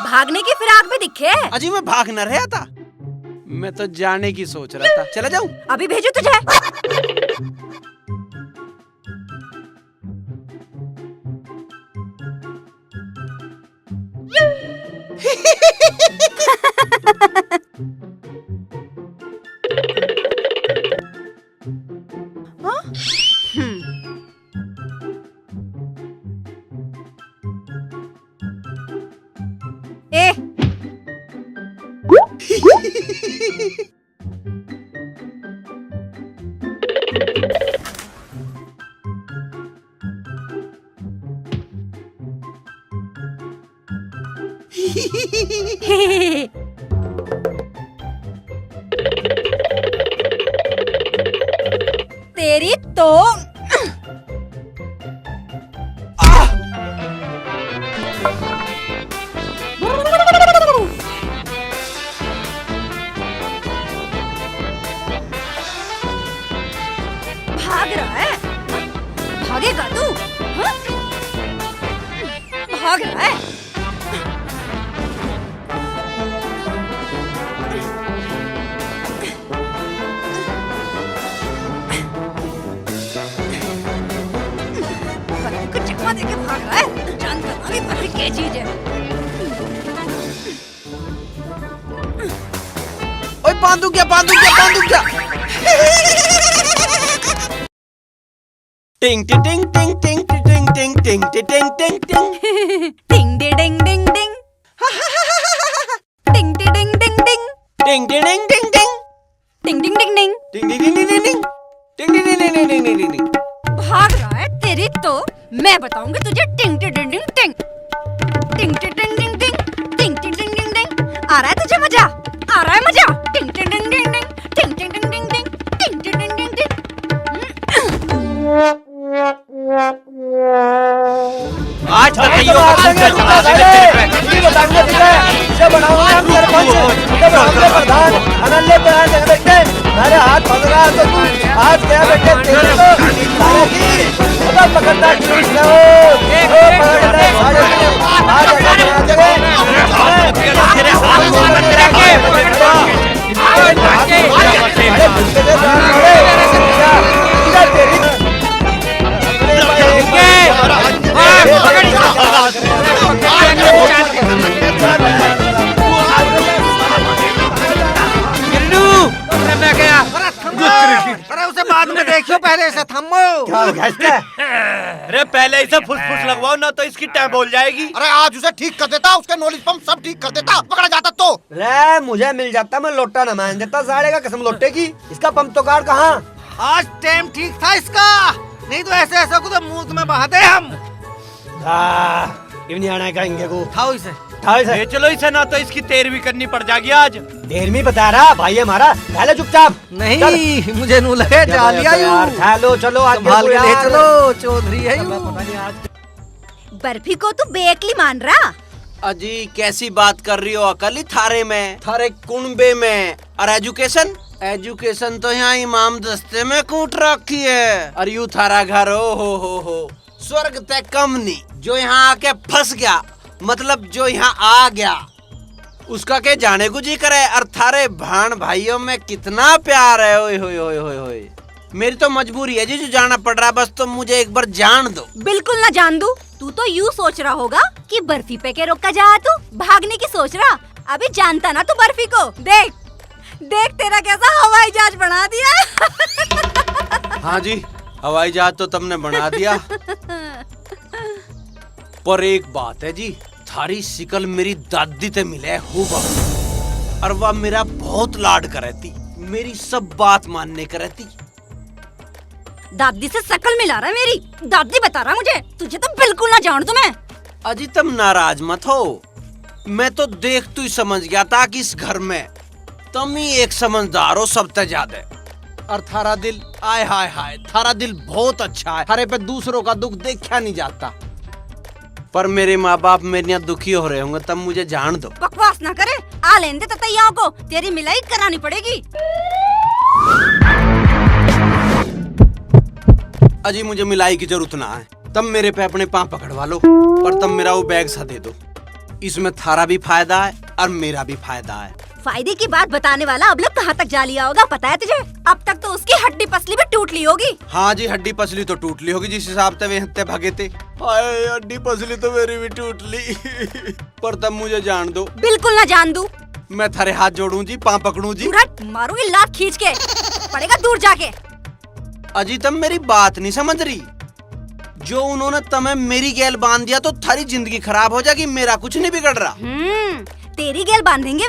भागने की फिराक में दिखे। अजी मैं भाग न रहा था, मैं तो जाने की सोच रहा था। चला जाऊं? अभी भेजू तुझे। ए तेरी तो भाग रहा है। भागेगा तू? हाँ? भाग रहा है। बर्फी को चकमा देके भाग रहा है। जानता ना भी बर्फी क्या चीज है। ओए बांधू क्या टिंग टिंग टिंग टिंग टिंग टिंग टिंग टिंग टिंग टिंग टिंग टिंग डिंग डिंग डिंग टिंग डिंग डिंग डिंग टिंग टिंग टिंग टिंग टिंग डिंग डिंग डिंग टिंग टिंग टिंग टिंग टिंग टिंग टिंग टिंग टिंग टिंग। भाग रहा है। तेरी तो मैं बताऊंगी तुझे। टिंग टिंग डिंग डिंग टिंग टिंग टिंग डिंग डिंग टिंग टिंग डिंग डिंग डिंग। आ रहा है तुझे मजा? आ रहा है मजा? टिंग टिंग डिंग डिंग टिंग टिंग डिंग डिंग टिंग टिंग डिंग डिंग टिंग। आज बताइयो प्रधान अनन्य प्रधान देखते मेरे हाथ पकड़ रहा तो तू आज क्या बेटे तेरे तो पकड़ता अरे उसे बाद में देखियो, पहले इसे थम्मो। अरे पहले इसे फुस लगवाओ ना तो इसकी टैब बोल जाएगी। अरे आज उसे ठीक कर देता, उसके नॉलेज पंप सब ठीक कर देता, पकड़ा जाता तो। रे मुझे मिल जाता, मैं लोटा न मान देता साढ़े का कसम लोटे की। इसका पंप तो कार कहाँ? आज टाइम ठीक था इसका, नहीं तो ऐसे ऐसा को तो मुंह में बहाते हम। इवनी आना है इनके को। खाओ इसे। ले चलो इसे ना तो इसकी तेरहवीं करनी पड़ जाएगी आज। 13वीं बता रहा भाई हमारा। पहले चुपचाप नहीं मुझे नू लगे डालिया चलो चलो संभाल के ले चलो, चौधरी है। बर्फी को तू बेअक्ली मान रहा? अजी कैसी बात कर रही हो? अकली थारे में, थारे कुंबे में। और एजुकेशन तो यहाँ इमाम दस्ते में कूट रखी है। और यू थारा घर हो स्वर्ग तय कम नहीं। जो यहाँ आके फंस गया, मतलब जो यहाँ आ गया, उसका के जाने को जी करे। और थारे भाण भाइयों में कितना प्यार है। ओए होए होए होए होए। मेरी तो मजबूरी है जी, जो जाना पड़ रहा है, बस तो मुझे एक बार जान दो। बिल्कुल ना जान दूं। तू तो यूँ सोच रहा होगा कि बर्फी पे के रोका जा, तू भागने की सोच रहा। अभी जानता ना तू बर्फी को। देख देख तेरा कैसा हवाई जहाज बना दिया। हाँ जी, हवाई जहाज तो तुमने बना दिया। पर एक बात है जी, थारी शिकल मेरी दादी ते मिले हूबहू। और वह मेरा बहुत लाड करती, मेरी सब बात मानने करती। दादी से शकल मिला रहा है मेरी। दादी बता रहा मुझे, तुझे तो बिल्कुल ना जान तुम्हें। अजी तुम नाराज मत हो, मैं तो देख तू ही समझ गया था कि इस घर में तुम ही एक समझदार हो सबसे ज्यादा। और थारा दिल, आय हाय हाय, थारा दिल बहुत अच्छा है। थारे पे दूसरों का दुख देखा नहीं जाता। पर मेरे माँ बाप मेरे यहाँ दुखी हो रहे होंगे, तब मुझे जान दो। बकवास ना करे, आ लेने दे ततैयाओं को, तेरी मिलाई करानी पड़ेगी। अजी मुझे मिलाई की जरूरत ना है, तब मेरे पे अपने पाँव पकड़वा लो, पर तब मेरा वो बैग सा दे दो। इसमें थारा भी फायदा है और मेरा भी फायदा है। फायदे की बात बताने वाला अब लोग कहाँ तक जा लिया होगा पता है तुझे? अब तक तो उसकी हड्डी पसली भी टूट ली होगी। हाँ जी, हड्डी पसली तो टूट ली होगी जिस हिसाब से वे हत्ते भागे थे। हाय, हड्डी पसली तो मेरी भी टूट ली। पर तब मुझे जान दो। बिल्कुल ना जान दूं। मैं थारे हाथ जोड़ूं जी, पाँव पकड़ूं जी। मारूंगी लात खींच के, पड़ेगा दूर जाके। अजी तुम मेरी बात नहीं समझ रही। जो उन्होंने तुम्हें मेरी गैल बांध दिया तो थारी जिंदगी खराब हो जाएगी, मेरा कुछ नहीं बिगड़ रहा। तेरी गैल बांधेंगे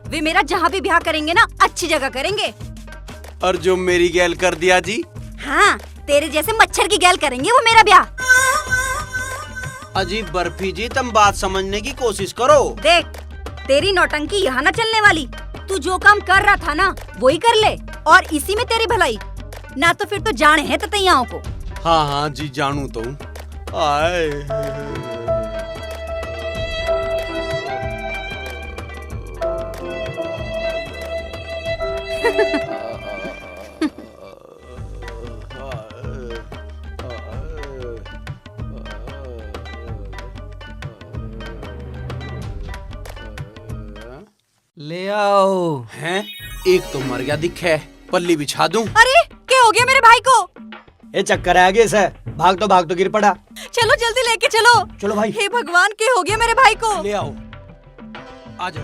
वे मेरा जहाँ भी ब्याह करेंगे ना अच्छी जगह करेंगे। और जो मेरी गैल कर दिया जी? हाँ, तेरे जैसे मच्छर की गैल करेंगे वो मेरा ब्याह। अजी बर्फी जी, तुम बात समझने की कोशिश करो। देख, तेरी नौटंकी यहाँ न चलने वाली। तू जो काम कर रहा था ना वही कर ले, और इसी में तेरी भलाई। ना तो फिर तो जाने है ततैयाओं को। हाँ हाँ जी, जानू तो। आए ले आओ। हैं? एक तो मर गया दिखे, पल्ली बिछा दूं? अरे क्या हो गया मेरे भाई को? ये चक्कर आ गया सर, भाग तो गिर पड़ा। चलो जल्दी लेके चलो। चलो भाई। हे भगवान, क्या हो गया मेरे भाई को? ले आओ, आ जाओ,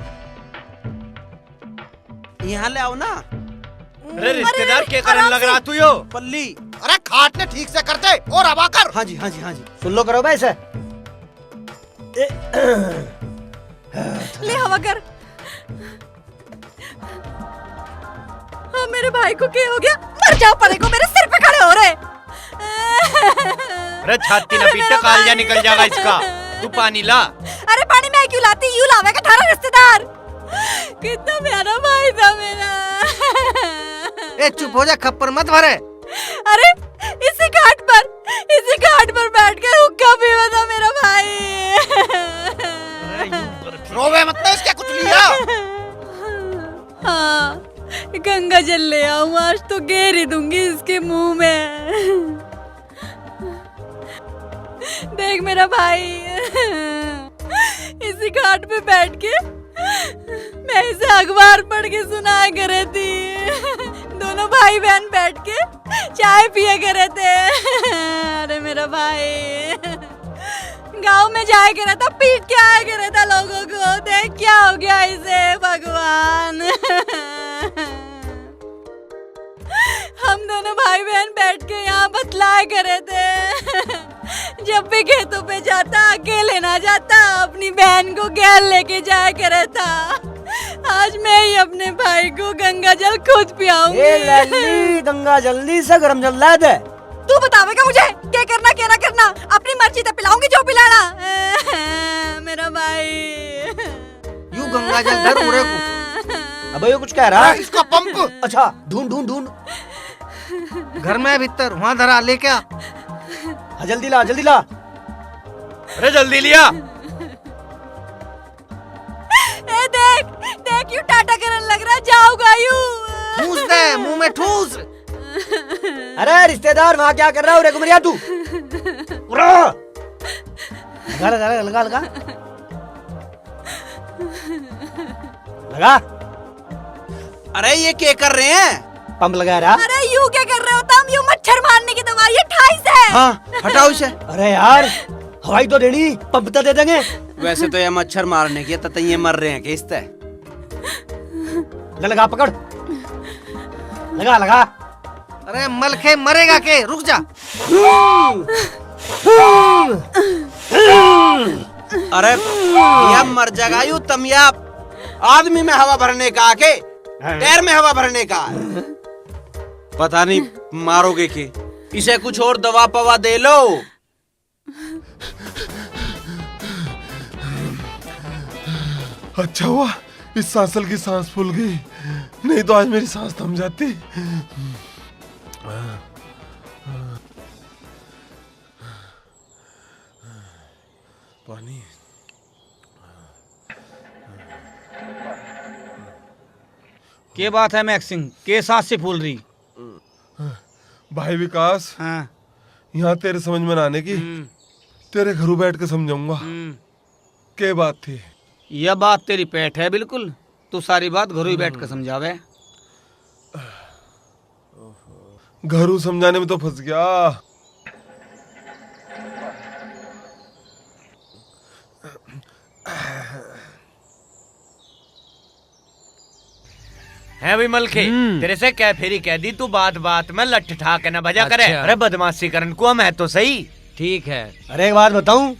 यहाँ ले आओ ना। अरे रिश्तेदार क्या करने लग रहा तू यो? पल्ली। अरे खाट ने ठीक से करते और हवा कर। हाँ जी हाँ जी हाँ जी। सुन लो करो भाई सर। ले हवा कर। हाँ, मेरे भाई को क्या हो गया? मर जाओ पड़े को, मेरे सिर पे खड़े हो रहे। अरे छाती न पीट, कालजा निकल जाएगा इसका। तू पानी ला। अरे पानी मैं क्यों लाती, यूं लावेगा थारा रिश्तेदार। कितना प्यारा भाई था मेरा। ए चुप हो जा, खप्पर मत भरे। अरे इसी घाट पर बैठ के हुक्का पीवा था मेरा भाई। रोवे मत, इसके कुछ लिया। हाँ, गंगा जल ले आऊं, आज तो गेर ही दूंगी इसके मुंह में। देख मेरा भाई, इसी घाट पे बैठ के मैं इसे अखबार पढ़ के सुनाया करे थी। दोनों भाई बहन बैठ के चाय पिया करे थे। अरे मेरा भाई गांव में जाया करे था, पीट के आया करे था लोगों को। देख क्या हो गया इसे, भगवान। हम दोनों भाई बहन बैठ के यहाँ बतलाया करे थे। जब भी खेतों पे जाता अकेले ना जाता, अपनी बहन को गैल लेके जाया करे था। आज मैं ही अपने भाई को गंगा जल खुद पियाऊंगी। गंगा जल्दी से गरम जल ला दे। तू बतावेगा मुझे क्या करना क्या ना करना? अपनी मर्जी से पिलाऊंगी जो पिलाना। मेरा भाई यू गंगा जल धर उरे को। अबे ये कुछ कह रहा है? इसका पंप। अच्छा, ढूंढ। घर में भीतर, वहाँ धरा, ले क्या? हाँ जल्दी ला। अरे जल्दी लिया। ए देख यू टाटा करने लग रहा, जाऊंगा यू। ठूस दे, मुंह में ठूस। अरे रिश्तेदार वहाँ क्या कर रहा है? उरे कुमरिया तू। लगा। अरे ये क्या कर रहे हैं? पंप लगा रहा। अरे यू क्या कर रहे हो तुम? यू मच्छर मारने की दवाई है, 28 है। हाँ, हटाओ इसे। अरे यार, हवाई तो देनी, पंप तो दे देंगे। वैसे तो ये मच्छर मारने की ततैये मर रहे हैं किसते? लगा पकड़। लगा। अरे मलखे मरेगा के, रुक जा। अरे यह मर जाएगा यू, तुम या आदमी में हवा भरने का आके पैर में हवा भरने का। पता नहीं मारोगे के। इसे कुछ और दवा पवा दे लो। अच्छा हुआ इस सांसल की सांस फूल गई, नहीं तो आज मेरी सांस थम जाती। पानी। क्या बात है मैक्सिंग, के सांस से फूल रही? भाई विकास, हाँ। यहाँ तेरे समझ में ना आने की तेरे घरों बैठ के समझाऊंगा। क्या बात थी? यह बात तेरी पेट है बिल्कुल। तू सारी बात घरों ही बैठ कर समझावे। घरों समझाने में तो फंस गया। है भी मलखे, तेरे से क्या फेरी कह दी तू बात बात में लठ ठा के न बजा करे। अरे बदमाशी करन को मैं तो सही। ठीक है। अरे एक बात बताऊं,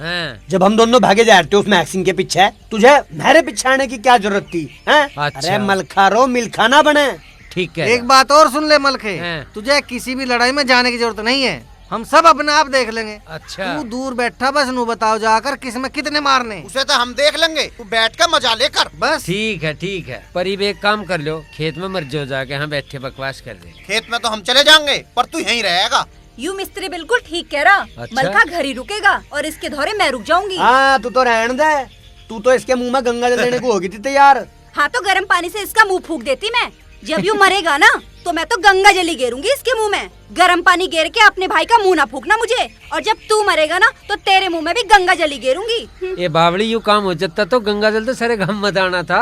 जब हम दोनों भागे जा रहे थे उस मैक्सिम के पीछे, तुझे मेरे पीछे आने की क्या जरूरत थी? हैं? अरे मलखा रो मिलखा ना बने। ठीक है। एक बात और सुन ले मलखे, तुझे किसी भी लड़ाई में जाने की जरूरत नहीं है। हम सब अपने आप देख लेंगे। अच्छा। तू दूर बैठा बस नू बताओ जाकर किस में कितने मारने। उसे तो हम देख लेंगे, तू बैठ कर मजा लेकर बस। ठीक है ठीक है। पर ये एक काम कर लो, खेत में मर्जी हो जाके यहाँ बैठे बकवास कर दे। खेत में तो हम चले जाएंगे पर तू यहीं रहेगा। यू मिस्त्री बिल्कुल ठीक कह रहा। अच्छा? मलखा घर ही रुकेगा और इसके धौरे मैं रुक जाऊंगी। हाँ तू तो रहने दे, तू तो इसके मुंह में गंगा जल देने को होगी थी तैयार। हाँ तो गर्म पानी से इसका मुंह फूक देती मैं। जब यू मरेगा ना तो मैं तो गंगा जली गेरूंगी इसके मुंह में। गर्म पानी गेर के अपने भाई का मुंह ना फूकना मुझे। और जब तू मरेगा ना तो तेरे मुंह में भी गंगा जली गेरूंगी। ये बावड़ी यू काम हो जाता तो गंगा जल तो सारे घम मत आना था।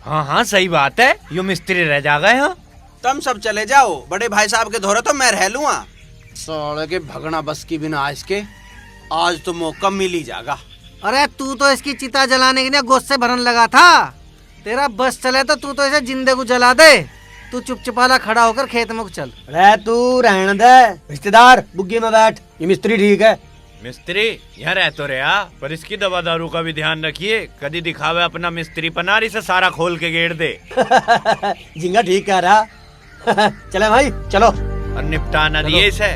हाँ हाँ सही बात है, यू मिस्त्री रह जाएगा यहाँ। तुम सब चले जाओ, बड़े भाई साहब के धोरे तो मैं रह लूंगा। साले के भगना बस की बिना आज के, आज तो मौका मिल ही जाएगा। अरे तू तो इसकी चिता जलाने के लिए गुस्से भरन लगा था। तेरा बस चले तो तू तो इसे जिंदे को जला दे। तू चुपचाप खड़ा होकर खेत में चल। अरे तू रहने दे, रिश्तेदार बुग्गी में बैठ। ये मिस्त्री ठीक है। मिस्त्री यहाँ रह तो रहा, पर इसकी दवा दारू का भी ध्यान रखिए। कभी दिखावे अपना मिस्त्री पनारी से सारा खोल के गेड़ दे। जिंगा ठीक कह रहा। चले भाई चलो। और निपटा न दिए इसे।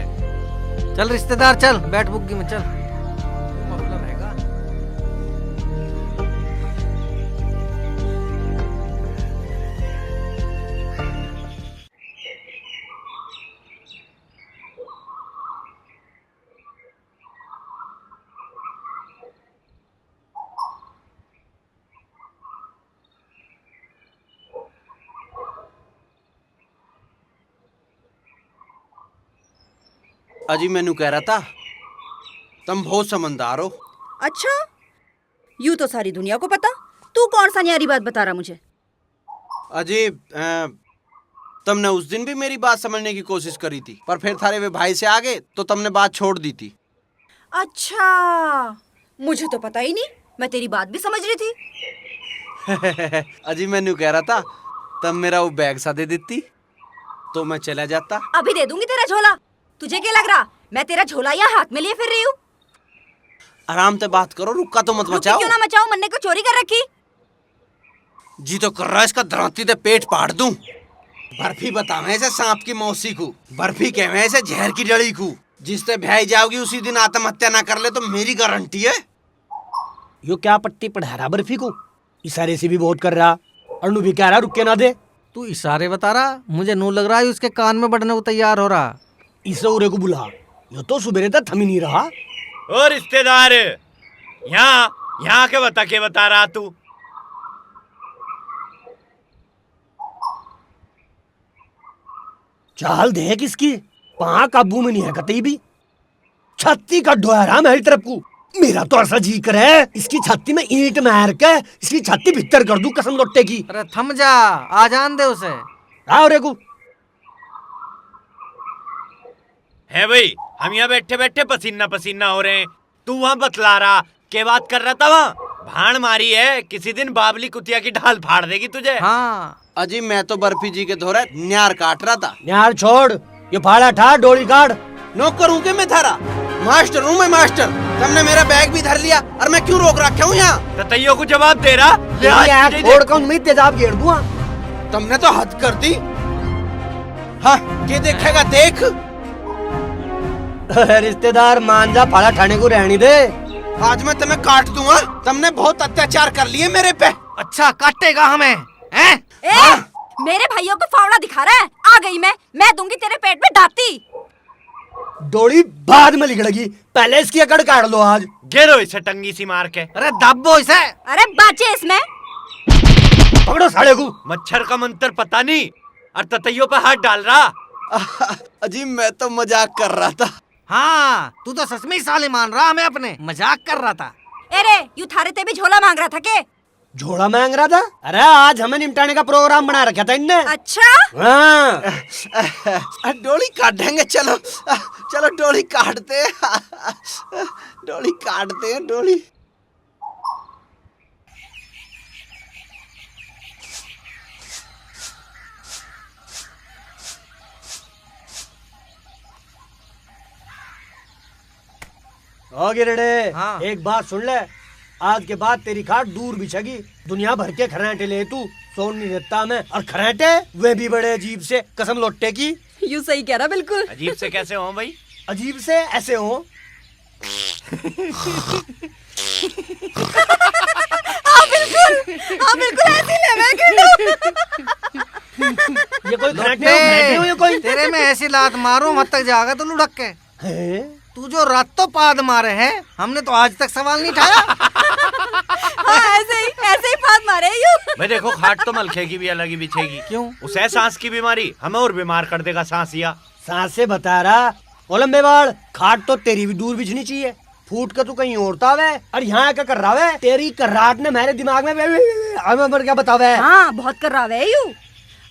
चल रिश्तेदार चल, बैठ बुग्गी में चल। अजी मैनू कह रहा था तुम बहुत समझदार हो। अच्छा, यूं तो सारी दुनिया को पता। तू कौन सा न्यारी बात बता रहा मुझे? अजी तुमने उस दिन भी मेरी बात समझने की कोशिश करी थी, पर फिर थारे वे भाई से आगे तो तुमने बात छोड़ दी थी। अच्छा, मुझे तो पता ही नहीं। मैं तेरी बात भी समझ रही थी। अजी मैनू कह रहा था तुम मेरा वो बैग सा दे देती तो मैं चला जाता। अभी दे दूंगी तेरा झोला। तुझे क्या लग रहा मैं तेरा झोला या हाथ में लिए फिर रही हूँ? आराम से बात करो, रुका तो मत मचाओ। क्यों ना मचाओ, मन्ने को चोरी कर रखी। जी तो कर रहा है इसका दरांती दे पेट पाड़ दूं। बर्फी बतावे ऐसे सांप की मौसी को, बर्फी कहवे ऐसे जहर की डली को। जिससे भय जाओगी उसी दिन आत्महत्या ना कर ले तो मेरी गारंटी है। यो क्या पट्टी पढ़ा रहा बर्फी को? इशारे से भी बहुत कर रहा। अनु भी कह रहा रुक के ना दे। तू इशारे बता रहा, मुझे नू लग रहा है उसके कान में बढ़ने को तैयार हो रहा। इसे उरे को बुला, यो तो सुबह तक थम ही नहीं रहा। ओ रिश्तेदार, यहाँ के बता रहा तू? चाल देख इसकी, पा काबू में नहीं है कतई भी। छाती का डोहरा मेरी तरफ को। मेरा तो ऐसा जी करे इसकी छाती में ईंट मार के इसकी छाती भीतर कर दूं कसम लोट्टे की। अरे थम जा, आ जान दे उसे। आओ रे को। है भाई, हम यहाँ बैठे बैठे पसीना पसीना हो रहे हैं, तू वहाँ बतला रहा क्या बात कर रहा था? वहाँ भाड़ मारी है, किसी दिन बाबली कुतिया की ढाल फाड़ देगी तुझे। हाँ अजी मैं तो बर्फी जी के धोरे न्यार काट रहा था। न्यार छोड़, ये फाड़ा ठा डोली काट। नौकर हूँ के मैं थारा? मास्टर हूँ मैं मास्टर। तुमने मेरा बैग भी धर लिया और मैं क्यों रोक रखा हूँ यहाँ? ततैयो को जवाब दे रहा। छोड़ कर उम्मीद तेजाब घेर दूंगा। तुमने तो हद कर दी। हाँ ये देखेगा देख। रिश्तेदार मान जा, फाड़ा ठाने को रहने दे। आज मैं तुम्हें काट दूंगा। तुमने बहुत अत्याचार कर लिए मेरे पे। अच्छा काटेगा हमें हैं? मेरे भाइयों को फावड़ा दिखा रहा है। आ गई मैं दूंगी तेरे पेट में दाती। डोली बाद में लिखड़ेगी, पहले इसकी अकड़ काट लो आज। गिरो इसे टंगी सी मार के। अरे दबो इसे। अरे बाचे इसमें। पकड़ो साले को। मच्छर का मंत्र पता नहीं और ततैयो पे हाथ डाल रहा। अजी मैं तो मजाक कर रहा था। हाँ तू तो सच में ही साले मान रहा, मैं अपने मजाक कर रहा था। अरे यू थारे ते भी झोला मांग रहा था के? झोला मांग रहा था? अरे आज हमें निपटाने का प्रोग्राम बना रखा था इनने। अच्छा हाँ डोली काटेंगे, चलो चलो डोली काटते हैं। डोली काटते हैं, डोली। ओ गिरडे, हाँ। एक बात सुन ले, आज के बाद तेरी खाट दूर बिछेगी। दुनिया भर के खराटे ले तू, सोन नहीं देता मैं। और खराटे वे भी बड़े अजीब से, कसम लोट्टे की। यू सही कह रहा बिल्कुल। अजीब से कैसे हो भाई? अजीब से ऐसे हो। हाँ बिल्कुल ऐसे ही लगा कि ये कोई खराटे हो या कोई? तेरे में ऐसी लात मारो मत तक जाएगा तो लुढ़क के। हैं? तू जो रात तो पाद मारे हैं, हमने तो आज तक सवाल नहीं उठाया। हाँ ऐसे ही बात मारे यू। भाई देखो, खाट तो मलखे की भी अलग ही बिछेगी। क्यों? उसे सांस की बीमारी, हमें और बीमार कर देगा सांसिया। सांस से बता रहा ओलंबे बाड़, खाट तो तेरी भी दूर बिछनी चाहिए। फूट के तू कहीं ओरता वे और यहाँ क्या कर रहा है? तेरी कर्राट ने मेरे दिमाग में क्या बतावे? हाँ बहुत कर रहा है यू।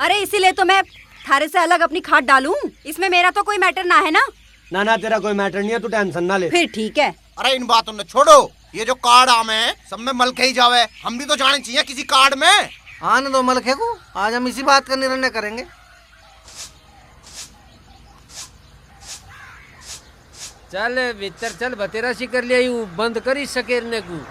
अरे इसीलिए तो मैं थारे से अलग अपनी खाट डालूं। इसमें मेरा तो कोई मैटर ना है ना। ना तेरा कोई मैटर नहीं है, तू टेंशन ना ले। फिर ठीक है। अरे इन बातों ने छोड़ो, ये जो कार्ड आम है सब में मलखे ही जावे, हम भी तो जाने चाहिए किसी कार्ड में। आने दो मलखे को, आज हम इसी बात का निर्णय करेंगे। चल भीतर चल, बतेरा सी कर लिया, बंद करी सकेरने को।